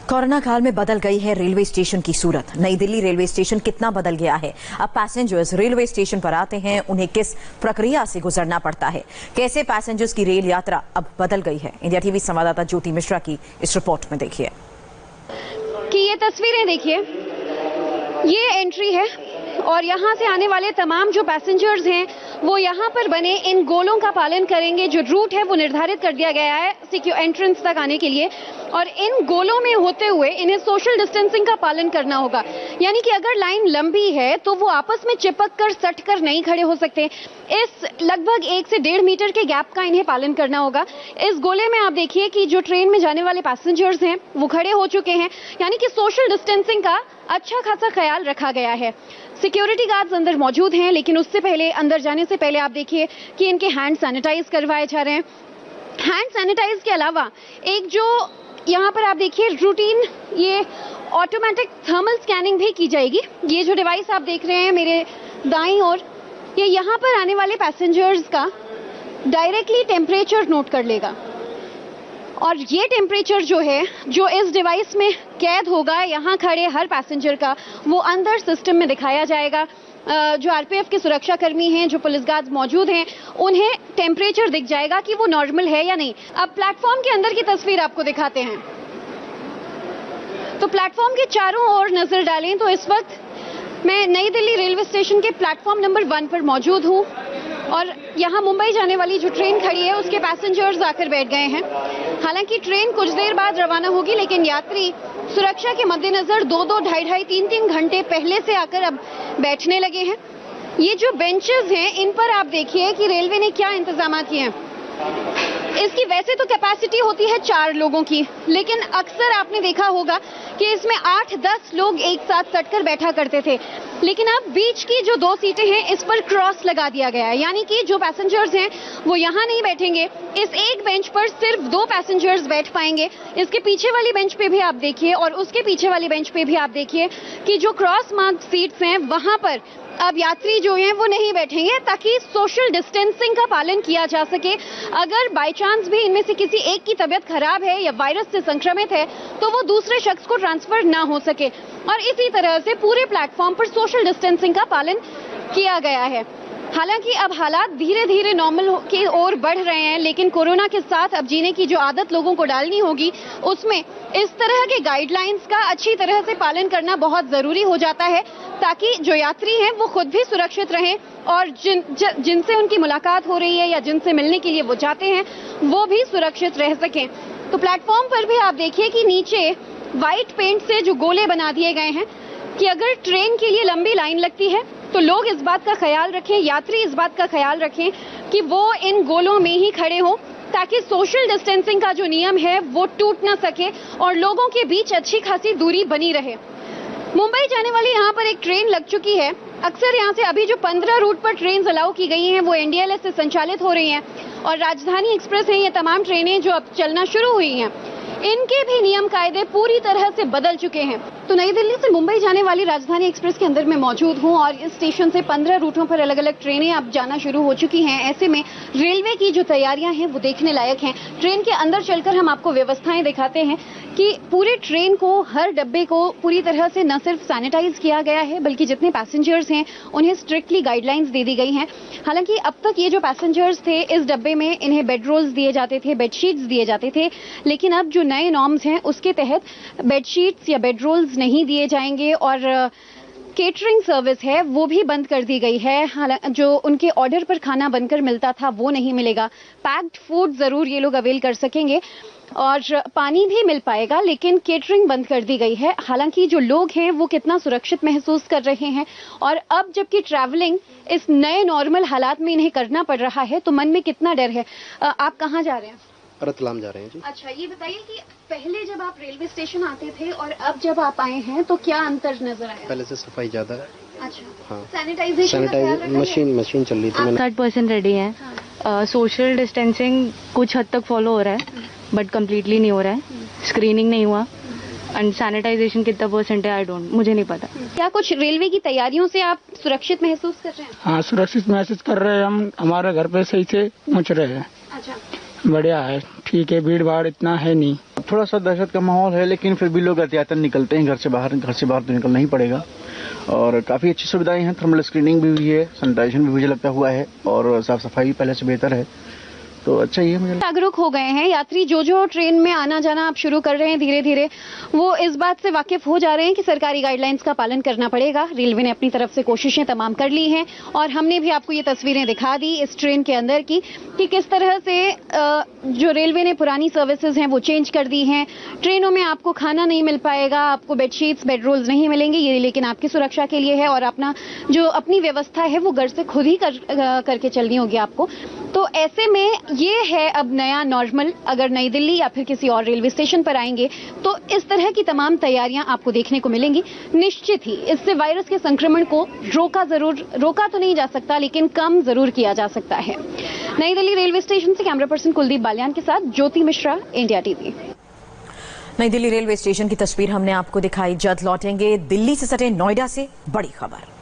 Corona काल में बदल गई है रेलवे स्टेशन की सूरत। नई दिल्ली रेलवे स्टेशन कितना बदल गया है। अब पैसेंजर्स रेलवे स्टेशन पर आते हैं, उन्हें किस प्रक्रिया से गुजरना पड़ता है, कैसे पैसेंजर्स की रेल यात्रा अब बदल गई है। इंडिया टीवी संवाददाता ज्योति मिश्रा की इस रिपोर्ट में देखिए कि ये तस्वीरें देखिए, ये एंट्री है और यहाँ से आने वाले तमाम जो पैसेंजर्स हैं वो यहाँ पर बने इन गोलों का पालन करेंगे। जो रूट है वो निर्धारित कर दिया गया है सिक्योर एंट्रेंस तक आने के लिए, और इन गोलों में होते हुए इन्हें सोशल डिस्टेंसिंग का पालन करना होगा। यानी कि अगर लाइन लंबी है तो वो आपस में चिपक कर सट कर नहीं खड़े हो सकते। इस लगभग 1 से 1.5 मीटर के गैप का इन्हें पालन करना होगा। इस गोले में आप देखिए कि जो ट्रेन में जाने वाले पैसेंजर्स हैं वो खड़े हो चुके हैं, यानी कि सोशल डिस्टेंसिंग का अच्छा खासा ख्याल रखा गया है। सिक्योरिटी गार्ड्स अंदर मौजूद हैं, लेकिन उससे पहले अंदर जाने से पहले आप देखिए कि इनके हैंड सैनिटाइज करवाए जा रहे हैं। हैंड सैनिटाइज के अलावा एक जो यहाँ पर आप देखिए रूटीन ये ऑटोमेटिक थर्मल स्कैनिंग भी की जाएगी। ये जो डिवाइस आप देख रहे हैं मेरे दाईं ओर, ये यहाँ पर आने वाले पैसेंजर्स का डायरेक्टली टेम्परेचर नोट कर लेगा, और ये टेम्परेचर जो है जो इस डिवाइस में कैद होगा यहाँ खड़े हर पैसेंजर का, वो अंदर सिस्टम में दिखाया जाएगा। जो आरपीएफ के सुरक्षा कर्मी हैं, जो पुलिस गार्ड्स मौजूद हैं, उन्हें टेम्परेचर दिख जाएगा कि वो नॉर्मल है या नहीं। अब प्लेटफॉर्म के अंदर की तस्वीर आपको दिखाते हैं। तो प्लेटफॉर्म के चारों ओर नजर डालें तो इस वक्त मैं नई दिल्ली रेलवे स्टेशन के प्लेटफॉर्म नंबर 1 पर मौजूद हूँ, और यहाँ मुंबई जाने वाली जो ट्रेन खड़ी है उसके पैसेंजर्स आकर बैठ गए हैं। हालांकि ट्रेन कुछ देर बाद रवाना होगी, लेकिन यात्री सुरक्षा के मद्देनजर 2-2, 2.5-2.5, 3-3 घंटे पहले से आकर अब बैठने लगे हैं। ये जो बेंचेस हैं इन पर आप देखिए कि रेलवे ने क्या इंतजाम किए हैं। इसकी वैसे तो कैपेसिटी होती है 4 लोगों की, लेकिन अक्सर आपने देखा होगा कि इसमें 8-10 लोग एक साथ सटकर बैठा करते थे। लेकिन अब बीच की जो 2 सीटें हैं इस पर क्रॉस लगा दिया गया है, यानी कि जो पैसेंजर्स हैं वो यहाँ नहीं बैठेंगे। इस एक बेंच पर सिर्फ 2 पैसेंजर्स बैठ पाएंगे। इसके पीछे वाली बेंच पे भी आप देखिए और उसके पीछे वाली बेंच पे भी आप देखिए कि जो क्रॉस मार्क सीट्स हैं वहां पर अब यात्री जो हैं वो नहीं बैठेंगे, ताकि सोशल डिस्टेंसिंग का पालन किया जा सके। अगर बाय चांस भी इनमें से किसी एक की तबीयत खराब है या वायरस से संक्रमित है तो वो दूसरे शख्स को ट्रांसफर ना हो सके, और इसी तरह से पूरे प्लेटफॉर्म पर सोशल डिस्टेंसिंग का पालन किया गया है। हालांकि अब हालात धीरे धीरे नॉर्मल की ओर बढ़ रहे हैं, लेकिन कोरोना के साथ अब जीने की जो आदत लोगों को डालनी होगी उसमें इस तरह के गाइडलाइंस का अच्छी तरह से पालन करना बहुत जरूरी हो जाता है, ताकि जो यात्री हैं वो खुद भी सुरक्षित रहें और जिनसे उनकी मुलाकात हो रही है या जिनसे मिलने के लिए वो जाते हैं वो भी सुरक्षित रह सकें। तो प्लेटफॉर्म पर भी आप देखिए कि नीचे व्हाइट पेंट से जो गोले बना दिए गए हैं कि अगर ट्रेन के लिए लंबी लाइन लगती है तो लोग इस बात का ख्याल रखें, यात्री इस बात का ख्याल रखें कि वो इन गोलों में ही खड़े हों, ताकि सोशल डिस्टेंसिंग का जो नियम है वो टूट ना सके और लोगों के बीच अच्छी खासी दूरी बनी रहे। मुंबई जाने वाली यहाँ पर एक ट्रेन लग चुकी है। अक्सर यहाँ से अभी जो 15 रूट पर ट्रेन अलाउ की गई हैं वो एनडीएलएस से संचालित हो रही हैं, और राजधानी एक्सप्रेस हैं ये तमाम ट्रेनें जो अब चलना शुरू हुई हैं, इनके भी नियम कायदे पूरी तरह से बदल चुके हैं। तो नई दिल्ली से मुंबई जाने वाली राजधानी एक्सप्रेस के अंदर मैं मौजूद हूं, और इस स्टेशन से 15 रूटों पर अलग अलग ट्रेनें अब जाना शुरू हो चुकी हैं। ऐसे में रेलवे की जो तैयारियां हैं वो देखने लायक हैं। ट्रेन के अंदर चलकर हम आपको व्यवस्थाएं दिखाते हैं कि पूरे ट्रेन को, हर डब्बे को पूरी तरह से न सिर्फ सैनिटाइज किया गया है, बल्कि जितने पैसेंजर्स हैं उन्हें स्ट्रिक्टली गाइडलाइंस दे दी गई हैं। हालांकि अब तक ये जो पैसेंजर्स थे इस डब्बे में इन्हें बेड रोल्स दिए जाते थे, बेडशीट्स दिए जाते थे, लेकिन अब जो नए नॉर्म्स हैं उसके तहत बेडशीट्स या बेड रोल्स नहीं दिए जाएंगे, और केटरिंग सर्विस है वो भी बंद कर दी गई है। जो उनके ऑर्डर पर खाना बनकर मिलता था वो नहीं मिलेगा। पैक्ड फूड जरूर ये लोग अवेल कर सकेंगे और पानी भी मिल पाएगा, लेकिन केटरिंग बंद कर दी गई है। हालांकि जो लोग हैं वो कितना सुरक्षित महसूस कर रहे हैं, और अब जबकि ट्रैवलिंग इस नए नॉर्मल हालात में इन्हें करना पड़ रहा है तो मन में कितना डर है। आप कहाँ जा रहे हैं? रतलाम जा रहे हैं जी। अच्छा, ये बताइए कि पहले जब आप रेलवे स्टेशन आते थे और अब जब आप आए हैं तो क्या अंतर नजर आया? पहले से सफाई ज्यादा है। अच्छा, हाँ। सैनिटाइजेशन मशीन चल रही थी। 60% रेडी है। सोशल डिस्टेंसिंग कुछ हद तक फॉलो हो रहा है, बट कम्प्लीटली नहीं हो रहा है। स्क्रीनिंग नहीं हुआ, एंड सैनिटाइजेशन कितना % है मुझे नहीं पता। क्या कुछ रेलवे की तैयारियों से आप सुरक्षित महसूस कर रहे हैं? हाँ, सुरक्षित महसूस कर रहे हैं। हम हमारे घर पे सही से पहुँच रहे हैं। अच्छा, बढ़िया है, ठीक है, भीड़ भाड़ इतना है नहीं। थोड़ा सा दहशत का माहौल है, लेकिन फिर भी लोग एहतियातन निकलते हैं घर से बाहर तो निकलना ही पड़ेगा। और काफ़ी अच्छी सुविधाएं हैं, थर्मल स्क्रीनिंग भी हुई है, सैनिटाइजेशन भी मुझे लगता हुआ है, और साफ सफाई भी पहले से बेहतर है, तो अच्छा ही है। मुझे जागरूक हो गए हैं यात्री, जो ट्रेन में आना जाना आप शुरू कर रहे हैं धीरे धीरे, वो इस बात से वाकिफ हो जा रहे हैं कि सरकारी गाइडलाइंस का पालन करना पड़ेगा। रेलवे ने अपनी तरफ से कोशिशें तमाम कर ली हैं और हमने भी आपको ये तस्वीरें दिखा दी इस ट्रेन के अंदर की कि किस तरह से जो रेलवे ने पुरानी सर्विसेज हैं वो चेंज कर दी हैं। ट्रेनों में आपको खाना नहीं मिल पाएगा, आपको बेडशीट्स बेडरोल्स नहीं मिलेंगे, ये लेकिन आपकी सुरक्षा के लिए है और अपनी व्यवस्था है वो घर से खुद ही करके चलनी होगी आपको। तो ऐसे में ये है अब नया नॉर्मल। अगर नई दिल्ली या फिर किसी और रेलवे स्टेशन पर आएंगे तो इस तरह की तमाम तैयारियां आपको देखने को मिलेंगी। निश्चित ही इससे वायरस के संक्रमण को रोका तो नहीं जा सकता, लेकिन कम जरूर किया जा सकता है। नई दिल्ली रेलवे स्टेशन से कैमरा पर्सन कुलदीप बालियान के साथ ज्योति मिश्रा, इंडिया टीवी। नई दिल्ली रेलवे स्टेशन की तस्वीर हमने आपको दिखाई। जल्द लौटेंगे दिल्ली से सटे नोएडा से बड़ी खबर।